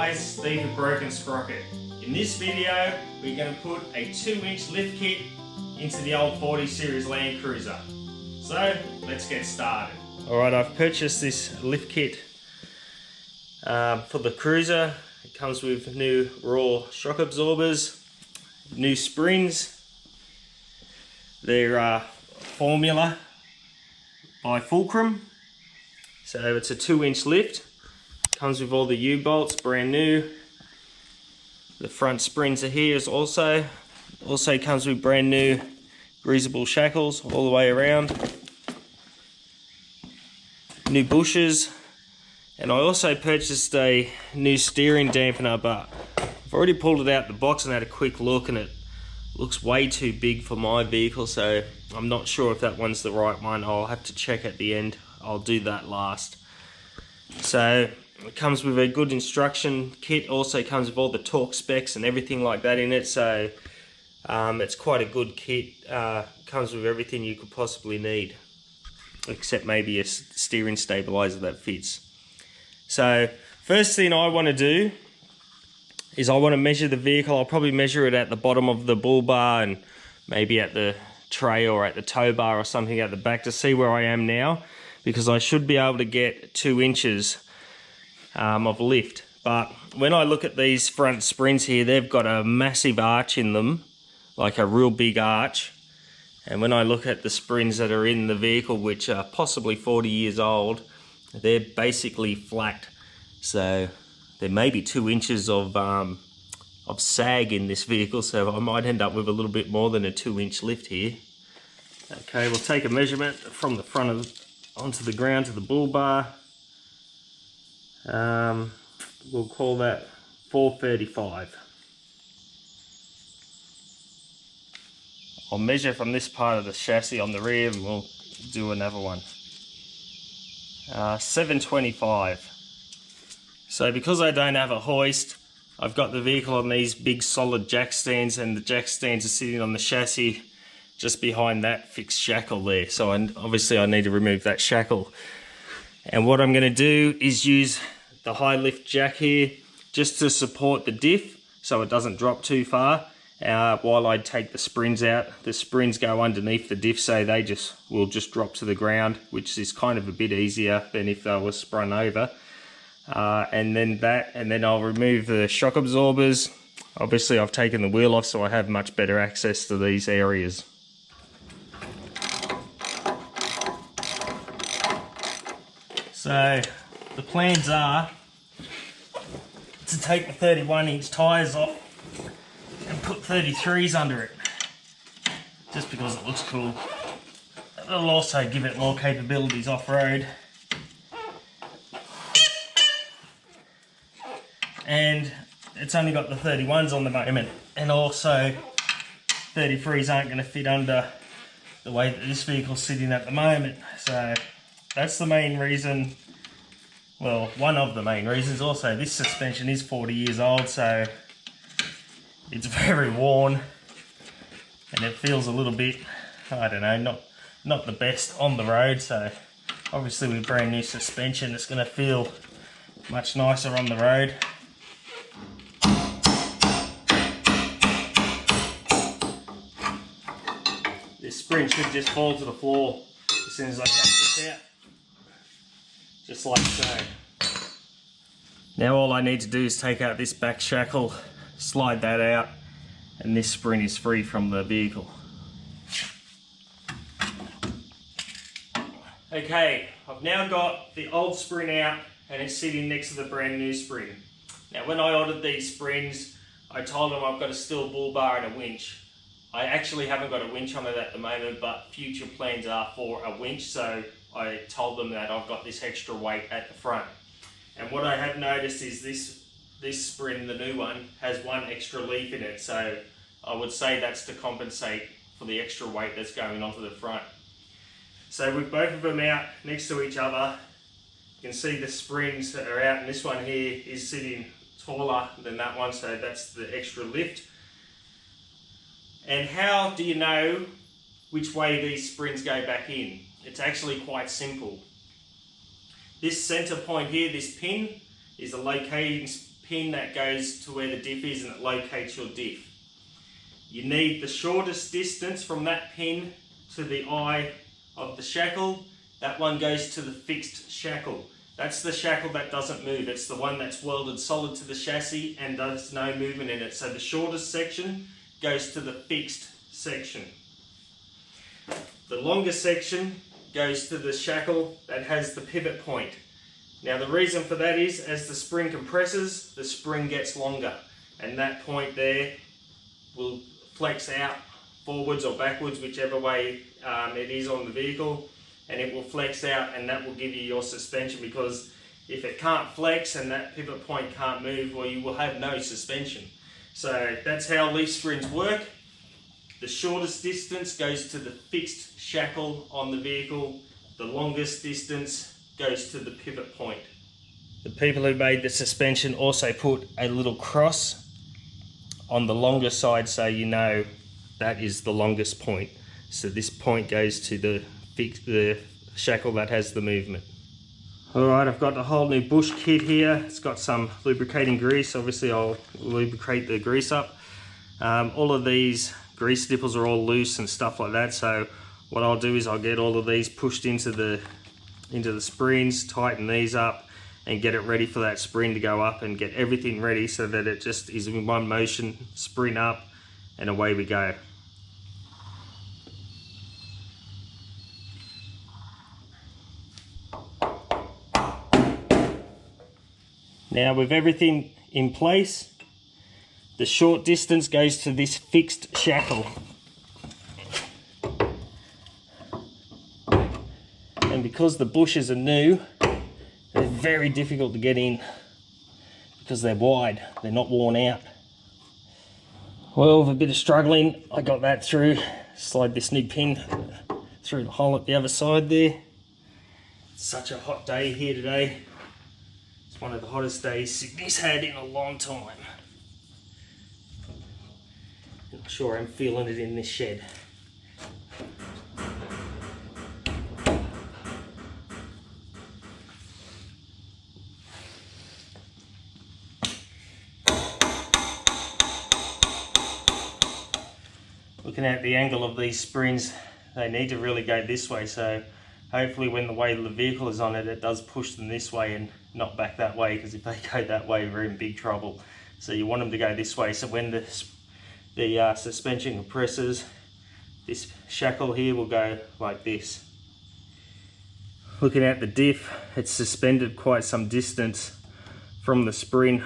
guys, Steve at Broken Sprocket. In this video, we're going to put a 2-inch lift kit into the old 40 series Land Cruiser. So, let's get started. Alright, I've purchased this lift kit for the Cruiser. It comes with new raw shock absorbers, new springs. They're Formula by Fulcrum. So it's a 2-inch lift. Comes with all the U-bolts, brand new. The front springs are here also comes with brand new greasable shackles all the way around. New bushers. And I also purchased a new steering dampener, but I've already pulled it out the box and had a quick look, and it looks way too big for my vehicle, so I'm not sure if that one's the right one. I'll have to check at the end. I'll do that last. So it comes with a good instruction kit, also comes with all the torque specs and everything like that in it, so it's quite a good kit. Comes with everything you could possibly need, except maybe a steering stabilizer that fits. So first thing I want to do is I want to measure the vehicle. I'll probably measure it at the bottom of the bull bar and maybe at the tray or at the tow bar or something at the back to see where I am now, because I should be able to get 2 inches of lift. But when I look at these front springs here, they've got a massive arch in them, like a real big arch. And when I look at the springs that are in the vehicle, which are possibly 40 years old, they're basically flat. So there may be 2 inches of sag in this vehicle, so I might end up with a little bit more than a 2-inch lift here. Okay, we'll take a measurement from the front of onto the ground to the bull bar. We'll call that 435. I'll measure from this part of the chassis on the rear and we'll do another one. 725. So because I don't have a hoist, I've got the vehicle on these big solid jack stands, and the jack stands are sitting on the chassis just behind that fixed shackle there. So obviously I need to remove that shackle. And what I'm going to do is use the high lift jack here just to support the diff so it doesn't drop too far while I take the springs out. The springs go underneath the diff, so they will just drop to the ground, which is kind of a bit easier than if they were sprung over. And then I'll remove the shock absorbers. Obviously I've taken the wheel off, so I have much better access to these areas. So the plans are to take the 31-inch tyres off and put 33s under it, just because it looks cool. It'll also give it more capabilities off-road. And it's only got the 31s on the moment, and also 33s aren't going to fit under the way that this vehicle's sitting at the moment. So that's the main reason, well, one of the main reasons. Also, this suspension is 40 years old, so it's very worn and it feels a little bit, I don't know, not the best on the road. So obviously with brand new suspension, it's going to feel much nicer on the road. This spring should just fall to the floor as soon as I take this out, just like so. Now all I need to do is take out this back shackle, slide that out, and this spring is free from the vehicle. Okay, I've now got the old spring out and it's sitting next to the brand new spring. Now when I ordered these springs, I told them I've got a steel bull bar and a winch. I actually haven't got a winch on it at the moment, but future plans are for a winch, so I told them that I've got this extra weight at the front. And what I have noticed is this spring, the new one, has one extra leaf in it, so I would say that's to compensate for the extra weight that's going onto the front. So with both of them out next to each other, you can see the springs that are out, and this one here is sitting taller than that one, so that's the extra lift. And how do you know which way these springs go back in? It's actually quite simple. This center point here, this pin, is a locating pin that goes to where the diff is and it locates your diff. You need the shortest distance from that pin to the eye of the shackle. That one goes to the fixed shackle. That's the shackle that doesn't move. It's the one that's welded solid to the chassis and there's no movement in it. So the shortest section goes to the fixed section. The longest section goes to the shackle that has the pivot point. Now the reason for that is as the spring compresses, the spring gets longer and that point there will flex out forwards or backwards, whichever way it is on the vehicle, and it will flex out and that will give you your suspension, because if it can't flex and that pivot point can't move, well, you will have no suspension. So that's how leaf springs work. The shortest distance goes to the fixed shackle on the vehicle. The longest distance goes to the pivot point. The people who made the suspension also put a little cross on the longer side so you know that is the longest point. So this point goes to the shackle that has the movement. Alright, I've got a whole new bush kit here. It's got some lubricating grease. Obviously I'll lubricate the grease up. All of these grease nipples are all loose and stuff like that, so what I'll do is I'll get all of these pushed into the springs, tighten these up and get it ready for that spring to go up, and get everything ready so that it just is in one motion, spring up and away we go. Now with everything in place, the short distance goes to this fixed shackle. And because the bushes are new, they're very difficult to get in because they're wide, they're not worn out. Well, with a bit of struggling, I got that through. Slide this new pin through the hole at the other side there. It's such a hot day here today. It's one of the hottest days Sydney's had in a long time. I'm sure I'm feeling it in this shed. Looking at the angle of these springs, they need to really go this way, so hopefully when the weight of the vehicle is on it, it does push them this way and not back that way, because if they go that way, we're in big trouble. So you want them to go this way, so when the suspension compresses, this shackle here will go like this. Looking at the diff, it's suspended quite some distance from the spring,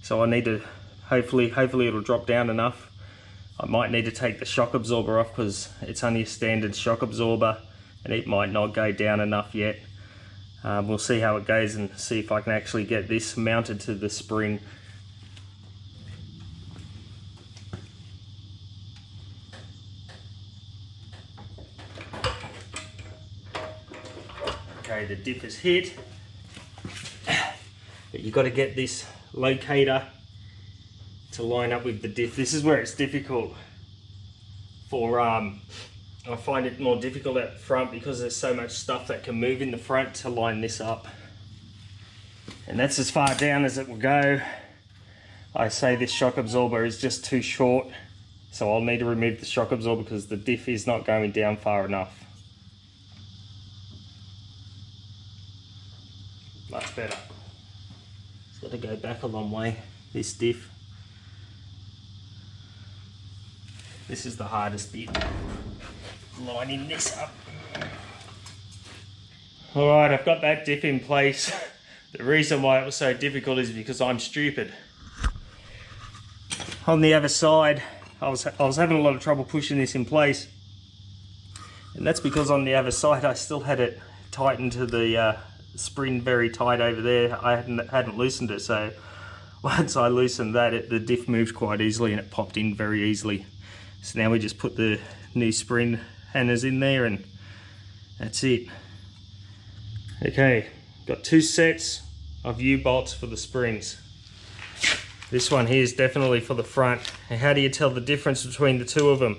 so I need to, hopefully it'll drop down enough. I might need to take the shock absorber off because it's only a standard shock absorber and it might not go down enough yet. We'll see how it goes and see if I can actually get this mounted to the spring. Okay, the diff is hit, but you've got to get this locator to line up with the diff. This is where it's difficult for, I find it more difficult at the front because there's so much stuff that can move in the front to line this up. And that's as far down as it will go. I say this shock absorber is just too short, so I'll need to remove the shock absorber because the diff is not going down far enough. Much better. It's got to go back a long way, this diff. This is the hardest bit, lining this up. Alright, I've got that diff in place. The reason why it was so difficult is because I'm stupid. On the other side, I was having a lot of trouble pushing this in place. And that's because on the other side I still had it tightened to the spring very tight over there. I hadn't loosened it, so once I loosened that, the diff moved quite easily and it popped in very easily. So now we just put the new spring hammers in there and that's it. Okay, got two sets of U-bolts for the springs. This one here is definitely for the front. And how do you tell the difference between the two of them?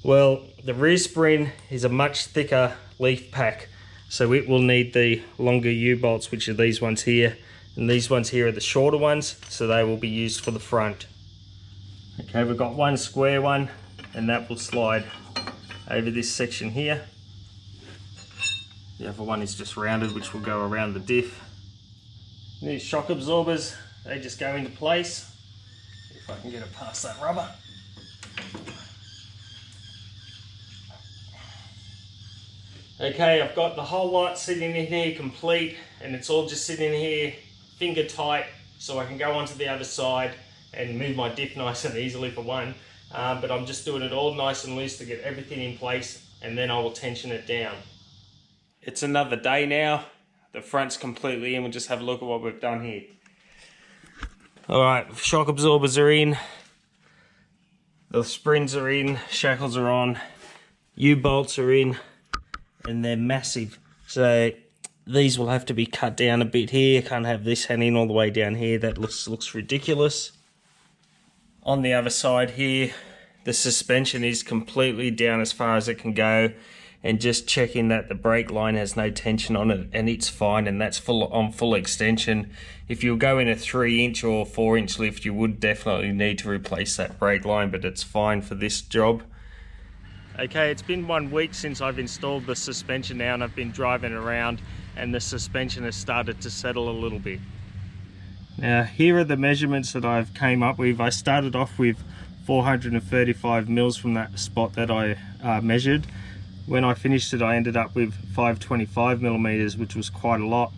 Well, the rear spring is a much thicker leaf pack, so it will need the longer U-bolts, which are these ones here, And these ones here are the shorter ones, so they will be used for the front. Okay, we've got one square one, and that will slide over this section here. The other one is just rounded, which will go around the diff. These shock absorbers, they just go into place. If I can get it past that rubber. Okay, I've got the whole lot sitting in here complete, and it's all just sitting in here finger tight, so I can go onto the other side and move my diff nice and easily for one. But I'm just doing it all nice and loose to get everything in place, and then I will tension it down. It's another day now. The front's completely in. We'll just have a look at what we've done here. Alright, shock absorbers are in. The springs are in. Shackles are on. U-bolts are in. And they're massive. So these will have to be cut down a bit here. Can't have this hanging all the way down here. That looks ridiculous. On the other side here, the suspension is completely down as far as it can go. And just checking that the brake line has no tension on it, and it's fine, and that's on full extension. If you go in a 3-inch or 4-inch lift, you would definitely need to replace that brake line, but it's fine for this job. Okay, it's been 1 week since I've installed the suspension now, and I've been driving around, and the suspension has started to settle a little bit. Now, here are the measurements that I've came up with. I started off with 435 mils from that spot that I measured. When I finished it, I ended up with 525 millimeters, which was quite a lot.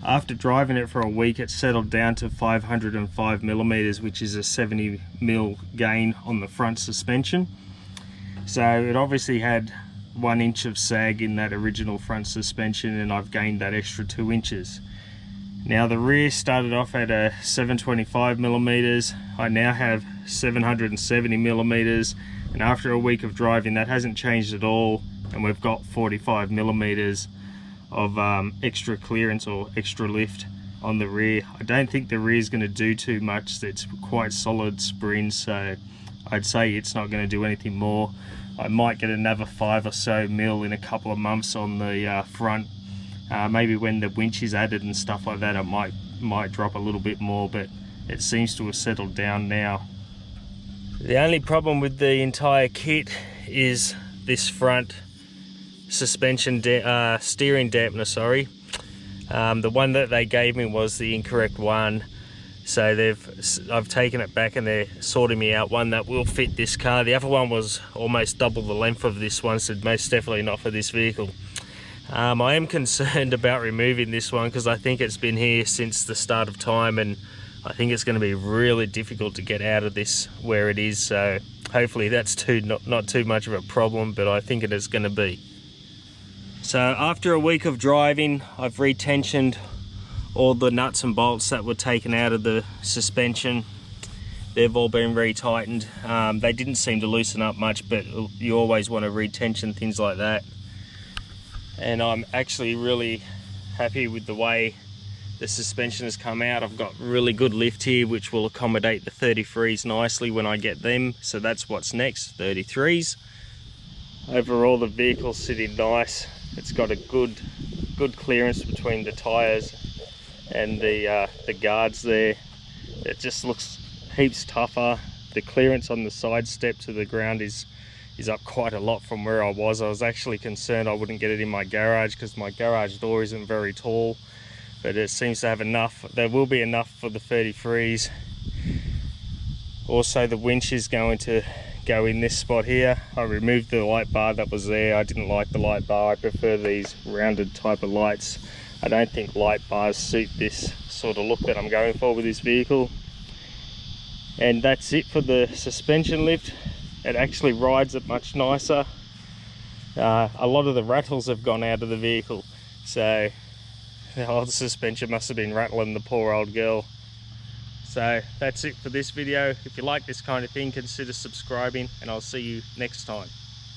After driving it for a week, it settled down to 505 millimeters, which is a 70 mil gain on the front suspension. So it obviously had 1 inch of sag in that original front suspension, and I've gained that extra 2 inches. Now the rear started off at a 725 millimeters. I now have 770 millimeters, and after a week of driving, that hasn't changed at all. And we've got 45 millimeters of extra clearance or extra lift on the rear. I don't think the rear is going to do too much. It's quite solid springs, so I'd say it's not going to do anything more. I might get another 5 or so mil in a couple of months on the front. Maybe when the winch is added and stuff like that, it might drop a little bit more, but it seems to have settled down now. The only problem with the entire kit is this front suspension steering dampener, sorry. The one that they gave me was the incorrect one, so I've taken it back and they're sorting me out one that will fit this car. The other one was almost double the length of this one, so most definitely not for this vehicle. I am concerned about removing this one because I think it's been here since the start of time, and I think it's going to be really difficult to get out of this where it is. So hopefully that's not too much of a problem, but I think it is going to be. So after a week of driving, I've retensioned all the nuts and bolts that were taken out of the suspension. They've all been retightened. They didn't seem to loosen up much, but you always want to retension things like that. And I'm actually really happy with the way the suspension has come out. I've got really good lift here, which will accommodate the 33s nicely when I get them. So that's what's next, 33s. Overall, the vehicle's sitting nice. It's got a good clearance between the tyres and the guards there. It just looks heaps tougher. The clearance on the side step to the ground is up quite a lot from where I was. I was actually concerned I wouldn't get it in my garage because my garage door isn't very tall, but it seems to have enough. There will be enough for the 33s. Also, the winch is going to go in this spot here. I removed the light bar that was there. I didn't like the light bar. I prefer these rounded type of lights. I don't think light bars suit this sort of look that I'm going for with this vehicle. And that's it for the suspension lift. It actually rides it much nicer. A lot of the rattles have gone out of the vehicle, so the old suspension must have been rattling the poor old girl. So that's it for this video. If you like this kind of thing, consider subscribing, and I'll see you next time.